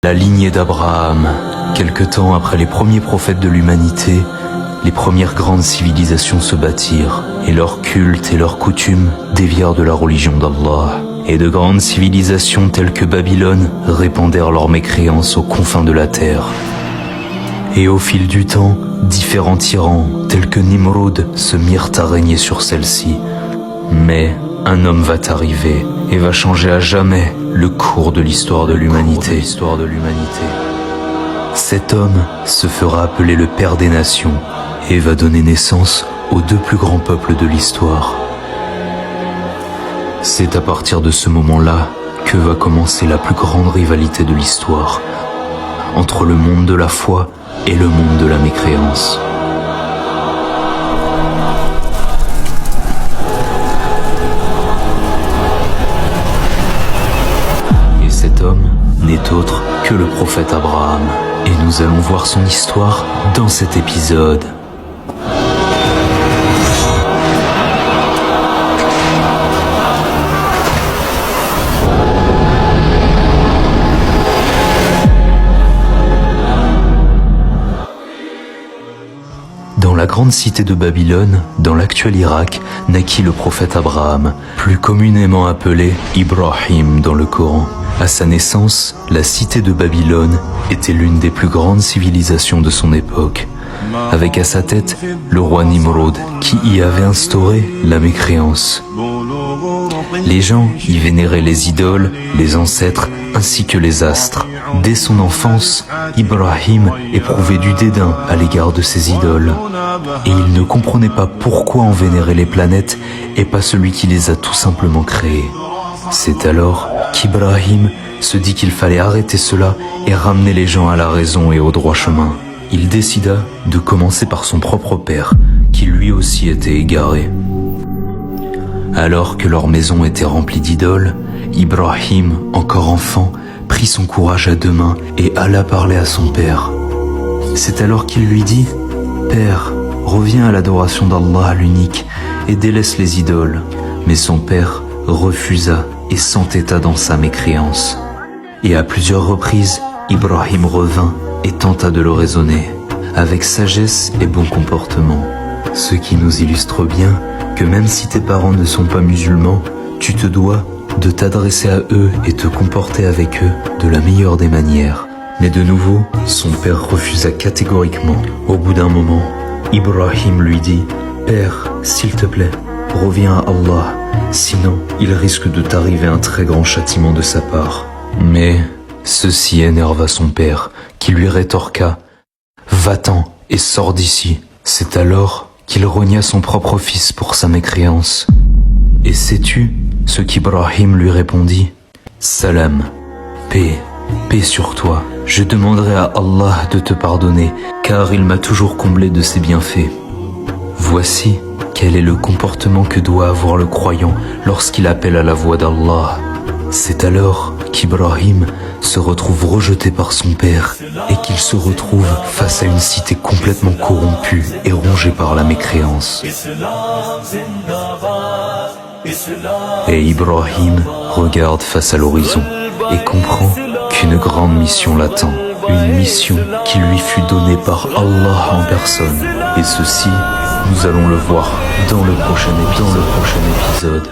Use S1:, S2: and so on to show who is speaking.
S1: La lignée d'Abraham. Quelque temps après les premiers prophètes de l'humanité, les premières grandes civilisations se bâtirent, et leurs cultes et leurs coutumes dévièrent de la religion d'Allah. Et de grandes civilisations telles que Babylone répandèrent leurs mécréances aux confins de la terre. Et au fil du temps, différents tyrans, tels que Nimrod, se mirent à régner sur celle-ci. Mais un homme va arriver et va changer à jamais le cours de l'histoire de l'humanité. Cet homme se fera appeler le Père des Nations et va donner naissance aux deux plus grands peuples de l'histoire. C'est à partir de ce moment-là que va commencer la plus grande rivalité de l'histoire, entre le monde de la foi et le monde de la mécréance. Et cet homme n'est autre que le prophète Abraham. Et nous allons voir son histoire dans cet épisode. Dans la grande cité de Babylone, dans l'actuel Irak, naquit le prophète Abraham, plus communément appelé Ibrahim dans le Coran. À sa naissance, la cité de Babylone était l'une des plus grandes civilisations de son époque, avec à sa tête le roi Nimrod, qui y avait instauré la mécréance. Les gens y vénéraient les idoles, les ancêtres, ainsi que les astres. Dès son enfance, Ibrahim éprouvait du dédain à l'égard de ces idoles, et il ne comprenait pas pourquoi on vénérait les planètes et pas celui qui les a tout simplement créées. C'est alors qu'Ibrahim se dit qu'il fallait arrêter cela et ramener les gens à la raison et au droit chemin. Il décida de commencer par son propre père, qui lui aussi était égaré. Alors que leur maison était remplie d'idoles, Ibrahim, encore enfant, prit son courage à deux mains et alla parler à son père. C'est alors qu'il lui dit « Père, reviens à l'adoration d'Allah l'unique et délaisse les idoles. » Mais son père refusa et s'entêta dans sa mécréance. Et à plusieurs reprises, Ibrahim revint et tenta de le raisonner, avec sagesse et bon comportement. Ce qui nous illustre bien que même si tes parents ne sont pas musulmans, tu te dois de t'adresser à eux et te comporter avec eux de la meilleure des manières. Mais de nouveau, son père refusa catégoriquement. Au bout d'un moment, Ibrahim lui dit « Père, s'il te plaît, reviens à Allah, sinon il risque de t'arriver un très grand châtiment de sa part. » Mais ceci énerva son père, qui lui rétorqua « Va-t'en et sors d'ici. » C'est alors qu'il rogna son propre fils pour sa mécréance. Et sais-tu ce qu'Ibrahim lui répondit? « Salam, paix, paix sur toi. Je demanderai à Allah de te pardonner, car il m'a toujours comblé de ses bienfaits. » Voici quel est le comportement que doit avoir le croyant lorsqu'il appelle à la voix d'Allah. C'est alors qu'Ibrahim se retrouve rejeté par son père et qu'il se retrouve face à une cité complètement corrompue et rongée par la mécréance. Et Ibrahim regarde face à l'horizon et comprend qu'une grande mission l'attend, une mission qui lui fut donnée par Allah en personne. Et ceci, nous allons le voir dans le prochain épisode.